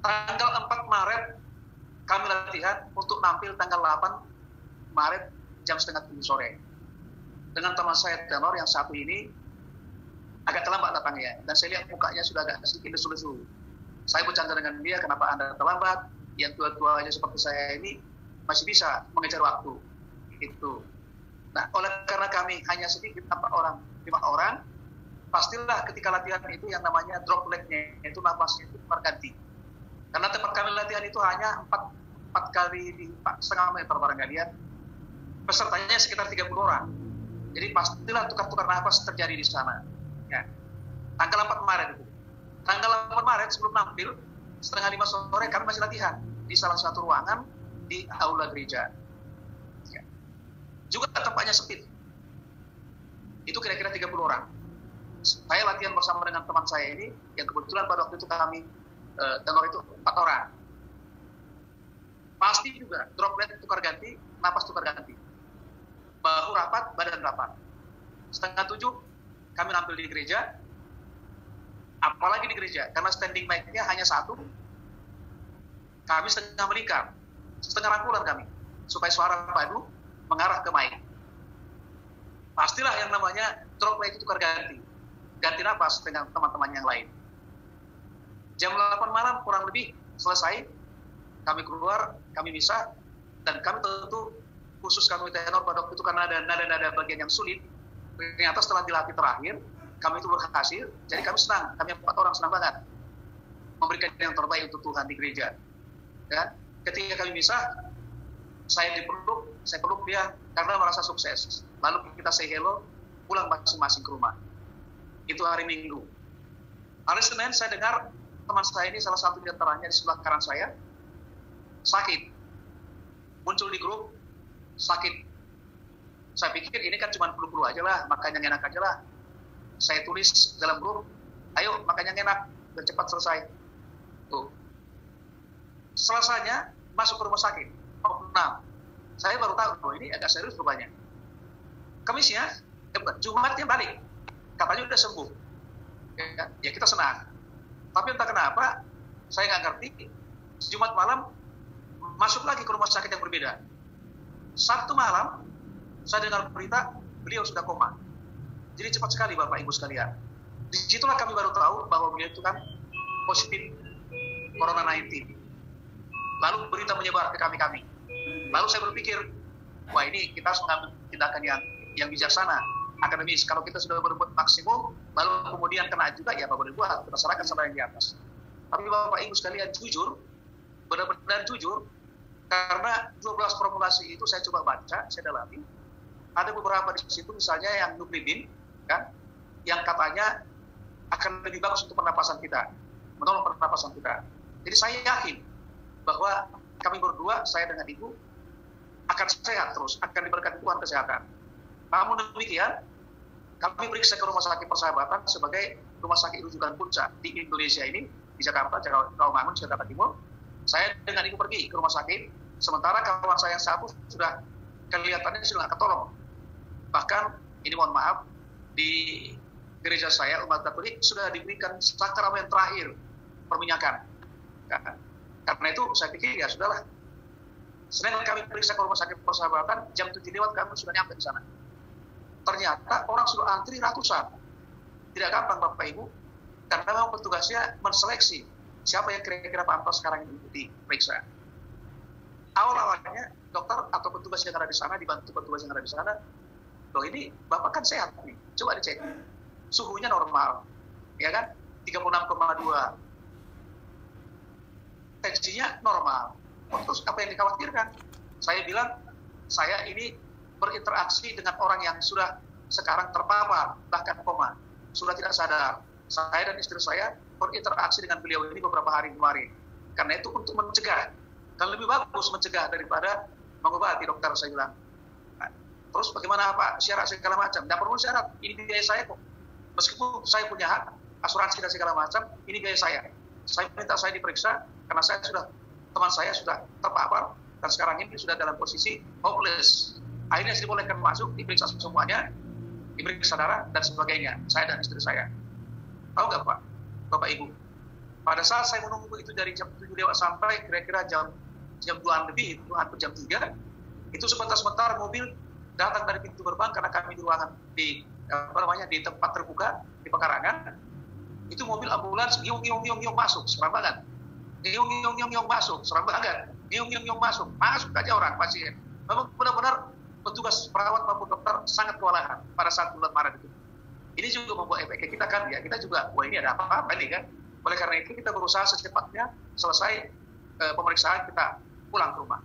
Tanggal 4 Maret kami latihan untuk nampil tanggal 8 Maret jam setengah 7 sore. Dengan teman saya tenor yang satu ini agak terlambat datangnya, dan saya lihat mukanya sudah agak sedikit lesu-lesu. Saya bercanda dengan dia, kenapa Anda terlambat? Yang tua-tua aja seperti saya ini masih bisa mengejar waktu. Itu. Nah, karena kami hanya sedikit 5 orang, pastilah ketika latihan itu yang namanya drop leg-nya, itu nafasnya itu berganti. Karena tempat kami latihan itu hanya 4 kali di 4,5 meter barangkali ya. Pesertanya sekitar 30 orang. Jadi pastilah tukar-tukar nafas terjadi di sana. Ya. Tanggal 4 Maret itu. Tanggal 8 Maret sebelum nampil, setengah 5 sore kami masih latihan di salah satu ruangan di aula gereja. Ya. Juga tempatnya sempit. Itu kira-kira 30 orang. Saya latihan bersama dengan teman saya ini, yang kebetulan pada waktu itu kami tenor itu 4 orang. Pasti juga droplet tukar ganti, napas tukar ganti. Bahu rapat, badan rapat. Setengah 7 kami nampil di gereja. Apalagi di gereja, karena standing mic-nya hanya satu, kami setengah melingkar, setengah rangkulan kami, supaya suara padu mengarah ke mic. Pastilah yang namanya droplet itu tukar ganti napas dengan teman-teman yang lain. Jam 8 malam kurang lebih selesai, kami keluar, kami misah, dan kami tentu khusus kami tenor pada waktu itu karena ada nada-nada bagian yang sulit. Ternyata setelah dilatih terakhir, kami itu berhasil, jadi kami senang, kami 4 orang senang banget memberikan yang terbaik untuk Tuhan di gereja. Ya, ketika kami misah, saya peluk dia karena merasa sukses. Lalu kita say hello, pulang masing-masing ke rumah. Itu hari Minggu. Hari Senin saya dengar teman saya ini, salah satu di antaranya di sebelah kanan saya, sakit. Muncul di grup, sakit. Saya pikir ini kan cuma flu-flu aja lah, makan yang enak aja lah. Saya tulis dalam grup, ayo makan yang enak, dan cepat selesai. Tuh. Selasanya masuk ke rumah sakit. Saya baru tahu, ini agak serius rupanya. Kamisnya, Jumatnya balik. Katanya udah sembuh. Ya kita senang. Tapi entah kenapa, saya nggak ngerti, Jumat malam masuk lagi ke rumah sakit yang berbeda. Sabtu malam, saya dengar berita, beliau sudah koma. Jadi cepat sekali Bapak Ibu sekalian. Disitulah kami baru tahu bahwa beliau itu kan positif Corona 19. Lalu berita menyebar ke kami. Lalu saya berpikir, wah ini kita harus mengambil tindakan yang bijaksana, akademis. Kalau kita sudah berbuat maksimum, lalu kemudian kena juga, ya apa boleh buat, kita serahkan sama yang di atas. Tapi Bapak Ibu sekalian jujur, benar-benar jujur, karena 12 formulasi itu saya coba baca, saya dalami. Ada beberapa di situ, misalnya yang nuklidin, kan, yang katanya akan lebih bagus untuk pernapasan kita, menolong pernapasan kita. Jadi saya yakin bahwa kami berdua, saya dengan Ibu, akan sehat terus, akan diberkati Tuhan kesehatan. Namun demikian, kami periksa ke Rumah Sakit Persahabatan sebagai rumah sakit rujukan puncak di Indonesia ini, di Jakarta, Rawamangun, Jakarta Timur. Saya dengan Ibu pergi ke rumah sakit, sementara kawan saya yang satu sudah kelihatannya sudah nggak ketolong. Bahkan, ini mohon maaf, di gereja saya, umat Katolik, sudah diberikan sakramen terakhir, perminyakan. Karena itu, saya pikir, ya sudahlah. Senin kami periksa ke Rumah Sakit Persahabatan, jam 7 lewat kami sudah nyampe di sana. Ternyata orang sudah antri ratusan. Tidak gampang Bapak Ibu, karena memang petugasnya menseleksi siapa yang kira-kira pantas sekarang ini diperiksa. Awal-awalnya, dokter atau petugas yang ada di sana, dibantu petugas yang ada di sana, loh ini Bapak kan sehat nih, coba dicek. Suhunya normal, ya kan? 36,2. Tensinya normal. Terus apa yang dikhawatirkan? Saya bilang, saya ini berinteraksi dengan orang yang sudah sekarang terpapar, bahkan koma, sudah tidak sadar. Saya dan istri saya berinteraksi dengan beliau ini beberapa hari kemarin. Karena itu untuk mencegah, dan lebih bagus mencegah daripada mengobati, dokter, saya bilang. Nah, terus bagaimana Pak? Syarat segala macam. Tidak perlu syarat, ini biaya saya kok. Meskipun saya punya hak, asuransi dan segala macam, ini biaya saya. Saya minta saya diperiksa, karena teman saya sudah terpapar, dan sekarang ini sudah dalam posisi hopeless. Akhirnya saya dibolehkan masuk, diperiksa semuanya, diperiksa darah, dan sebagainya. Saya dan istri saya. Tahu nggak Pak, Bapak Ibu? Pada saat saya menunggu itu dari jam 7 lewat sampai kira-kira jam 2 lebih, itu hampir jam 3, itu sebentar mobil datang dari pintu gerbang karena kami di ruangan di tempat terbuka di pekarangan. Itu mobil ambulans giung masuk, serem banget. Giung masuk, serem banget. Giung masuk aja orang pasien. Memang benar-benar petugas perawat maupun dokter sangat kewalahan pada saat bulan Maret itu. Ini juga membuat efek kita kan, ya kita juga, wah ini ada apa-apa nih kan. Oleh karena itu kita berusaha secepatnya selesai pemeriksaan, kita pulang ke rumah.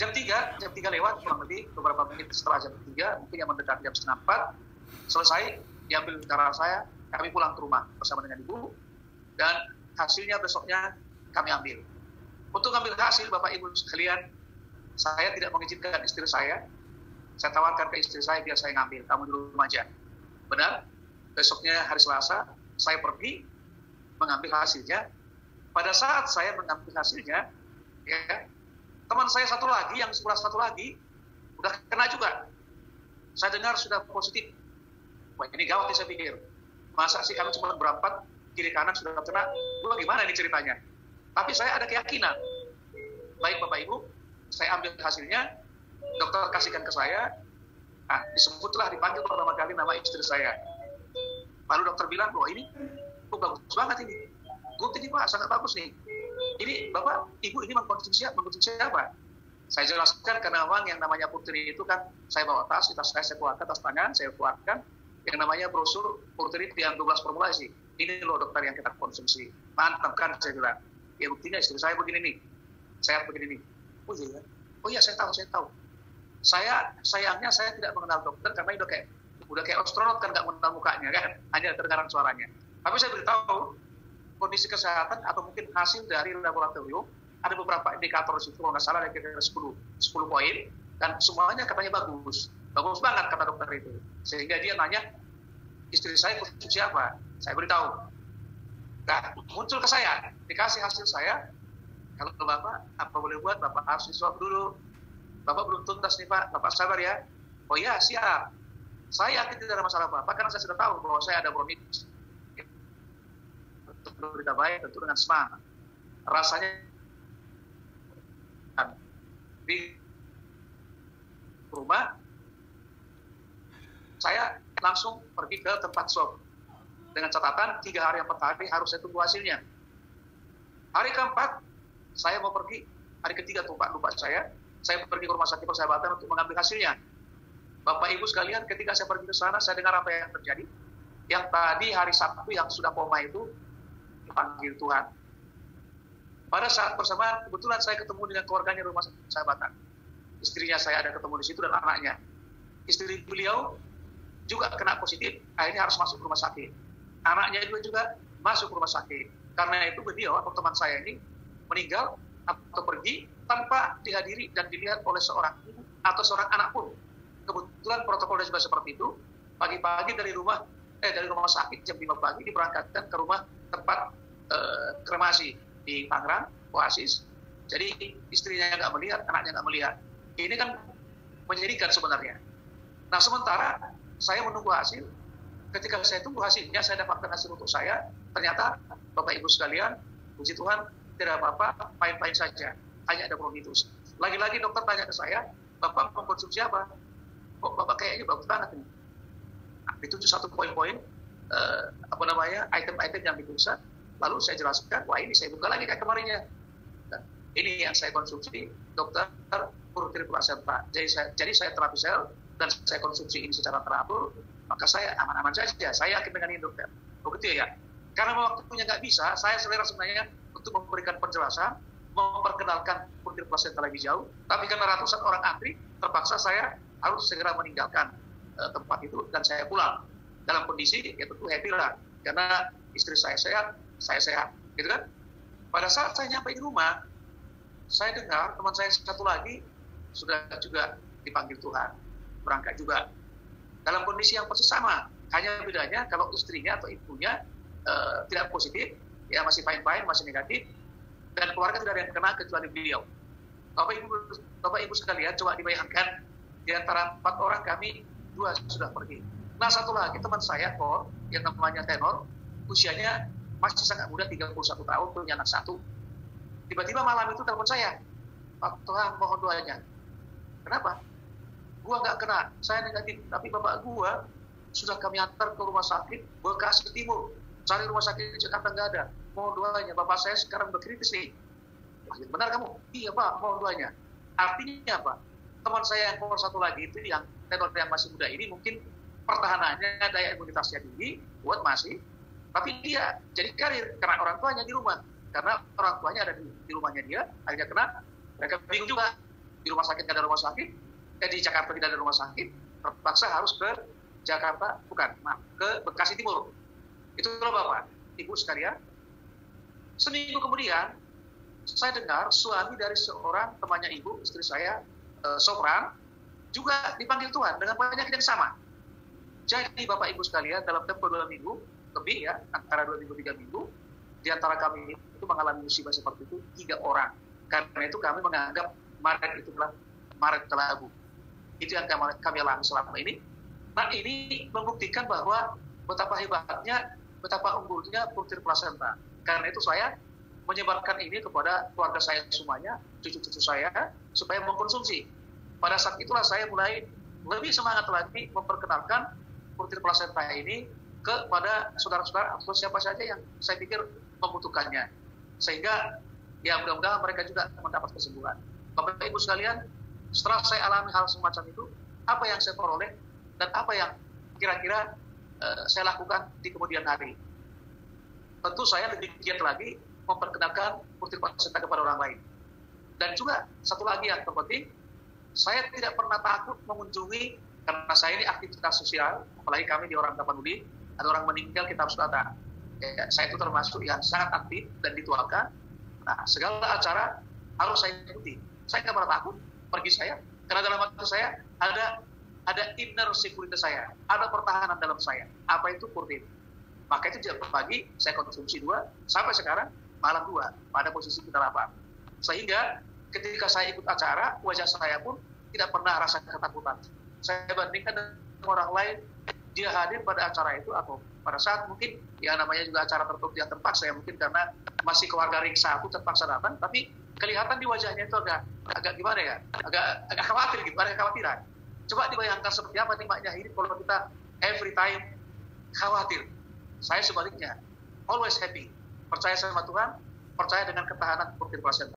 Jam 3 lewat kurang lebih beberapa menit setelah jam 3, mungkin yang mendekati jam 3:30, selesai diambil darah saya, kami pulang ke rumah bersama dengan ibu, dan hasilnya besoknya kami ambil. Untuk ambil hasil, Bapak Ibu sekalian, saya tidak mengizinkan istri saya tawarkan ke istri saya biar saya ngambil, kamu di rumah aja. Benar, besoknya hari Selasa, saya pergi mengambil hasilnya. Pada saat saya mengambil hasilnya, ya, teman saya satu lagi, yang sebelah satu lagi, udah kena juga. Saya dengar sudah positif. Wah, ini gawat saya pikir. Masa sih kami cuma berempat, kiri kanan sudah kena, bagaimana ini ceritanya? Tapi saya ada keyakinan. Baik Bapak Ibu, saya ambil hasilnya, dokter kasihkan ke saya, disebutlah, dipanggil pertama kali nama istri saya. Lalu dokter bilang, bahwa ini bagus banget ini. Good ini Pak, sangat bagus nih. Ini Bapak, Ibu ini mengkonsumsi apa? Saya jelaskan karena memang yang namanya Purtiri itu kan, saya bawa tas saya keluarkan, tas tangan, saya keluarkan, yang namanya brosur Purtiri yang 12 formulasi. Ini loh dokter yang kita konsumsi. Mantap kan, saya bilang. Ya buktinya istri saya begini nih. Sehat begini nih. Oh iya, saya tahu. Sayangnya saya tidak mengenal dokter karena udah kayak astronot kan, nggak mengenal mukanya kan, hanya terdengar suaranya. Tapi saya beritahu kondisi kesehatan atau mungkin hasil dari laboratorium, ada beberapa indikator di situ, kalau nggak salah ada kira-kira 10 poin, dan semuanya katanya bagus banget kata dokter itu. Sehingga dia nanya, istri saya konsumsi apa? Saya beritahu. Nah, muncul ke saya, dikasih hasil saya, kalau Bapak apa boleh buat, Bapak harus diswab dulu. Bapak belum tuntas nih Pak, Bapak sabar ya. Oh iya, siap. Saya yakin tidak ada masalah Bapak, karena saya sudah tahu bahwa saya ada bronkitis. Untuk berita baik, tentu dengan semangat. Rasanya di rumah, saya langsung pergi ke tempat swab. Dengan catatan 3 hari yang pertama harus saya tunggu hasilnya. Hari keempat, saya mau pergi. Hari ketiga tuh Pak, lupa saya pergi ke rumah sakit persahabatan untuk mengambil hasilnya. Bapak Ibu sekalian, ketika saya pergi ke sana, saya dengar apa yang terjadi. Yang tadi hari Sabtu yang sudah koma itu dipanggil Tuhan. Pada saat bersamaan, kebetulan saya ketemu dengan keluarganya di rumah sakit persahabatan. Istrinya saya ada ketemu di situ dan anaknya. Istri beliau juga kena positif, akhirnya harus masuk ke rumah sakit. Anaknya juga masuk ke rumah sakit. Karena itu beliau atau teman saya ini meninggal atau pergi tanpa dihadiri dan dilihat oleh seorang ibu atau seorang anak pun. Kebetulan protokolnya juga seperti itu. Pagi-pagi dari rumah sakit jam 5 pagi diberangkatkan ke rumah tempat kremasi di Tangerang, Oasis. Jadi istrinya nggak melihat, anaknya nggak melihat. Ini kan menyedihkan sebenarnya. Nah sementara saya menunggu hasil. Ketika saya tunggu hasilnya, saya dapatkan hasil untuk saya. Ternyata Bapak Ibu sekalian, puji Tuhan, tidak apa-apa, fine-fine saja. Hanya ada bronkitis. Lagi-lagi dokter tanya ke saya, Bapak mengkonsumsi apa? Kok Bapak kayaknya bagus banget ini. Nah, dituju satu poin-poin, item-item yang diperiksa. Lalu saya jelaskan, wah ini saya buka lagi kayak kemarinnya. Nah, ini yang saya konsumsi, dokter Purtiri Placenta. Jadi saya terapi sel dan saya konsumsi ini secara teratur, maka saya aman-aman saja. Saya yakin dengan ini dokter. Begitu ya. Karena waktunya nggak bisa, saya selera sebenarnya untuk memberikan penjelasan, memperkenalkan Purtiri Placenta lebih jauh. Tapi karena ratusan orang antri, terpaksa saya harus segera meninggalkan tempat itu dan saya pulang dalam kondisi ya tentu happy lah, karena istri saya sehat, saya sehat, gitu kan. Pada saat saya nyampe di rumah, saya dengar teman saya satu lagi sudah juga dipanggil Tuhan, berangkat juga dalam kondisi yang persis sama. Hanya bedanya kalau istrinya atau ibunya tidak positif, ya masih fine-fine, masih negatif, dan keluarga tidak ada yang kena kecuali beliau. Bapak Ibu sekalian, coba dibayangkan, di antara 4 orang kami 2 sudah pergi. Nah satu lagi teman saya, yang namanya Tenor, usianya masih sangat muda, 31 tahun, punya anak satu. Tiba-tiba malam itu telepon saya, Pak Tuhan mohon doanya. Kenapa? Gua nggak kena, saya negatif, tapi bapak gua sudah kami antar ke rumah sakit Bekasi Timur, cari rumah sakit di Jakarta nggak ada. Mohon doanya, bapak saya sekarang berkritis nih. Benar kamu? Iya Pak, mohon doanya. Artinya apa? Teman saya yang nomor satu lagi itu yang tenor yang masih muda ini mungkin pertahanannya, daya imunitasnya tinggi, kuat masih, tapi dia jadi karir karena orang tuanya di rumah. Karena orang tuanya ada di rumahnya dia, akhirnya kena, mereka bingung juga. Di rumah sakit nggak ada rumah sakit, di Jakarta tidak ada rumah sakit, terpaksa harus ke Jakarta, ke Bekasi Timur. Itulah Bapak, Ibu sekalian. Seminggu kemudian, saya dengar suami dari seorang temannya ibu, istri saya, Sopran, juga dipanggil Tuhan dengan penyakit yang sama. Jadi Bapak Ibu sekalian, dalam tempo 2 minggu, lebih ya, antara 2 minggu 3 minggu, di antara kami itu mengalami musibah seperti itu 3 orang. Karena itu kami menganggap Maret itu adalah Maret kelabu. Itu yang kami alami selama ini. Nah ini membuktikan bahwa betapa hebatnya, betapa unggulnya puntir plasenta. Karena itu saya menyebarkan ini kepada keluarga saya semuanya, cucu-cucu saya, supaya mengkonsumsi. Pada saat itulah saya mulai lebih semangat lagi memperkenalkan puntir plasenta ini kepada saudara-saudara atau siapa saja yang saya pikir membutuhkannya. Sehingga ya mudah-mudahan mereka juga mendapat kesembuhan. Bapak Ibu sekalian, setelah saya alami hal semacam itu, apa yang saya peroleh dan apa yang kira-kira saya lakukan di kemudian hari. Tentu saya lebih giat lagi memperkenalkan puntir plasenta kepada orang lain. Dan juga satu lagi yang terpenting, saya tidak pernah takut mengunjungi, karena saya ini aktivitas sosial, apalagi kami di orang Tapanuli, ada orang meninggal kita harus datang. Ya, saya itu termasuk yang sangat aktif dan dituakan. Nah, segala acara harus saya ikuti. Saya nggak pernah takut pergi saya, karena dalam hati saya ada inner security saya, ada pertahanan dalam saya. Apa itu puntir? Maka itu jam pagi saya konsumsi 2, sampai sekarang malam 2 pada posisi kita lapar. Sehingga ketika saya ikut acara, wajah saya pun tidak pernah rasa ketakutan. Saya bandingkan dengan orang lain, dia hadir pada acara itu atau pada saat mungkin ya namanya juga acara tertutup yang terpaksa ya, mungkin karena masih keluarga ring 1 terpaksa datang, tapi kelihatan di wajahnya itu agak gimana ya, agak khawatir gitu, ada kekhawatiran. Coba dibayangkan seperti apa nikmatnya hidup kalau kita every time khawatir. Saya sebaliknya, always happy, percaya sama Tuhan, percaya dengan ketahanan puntir plasenta.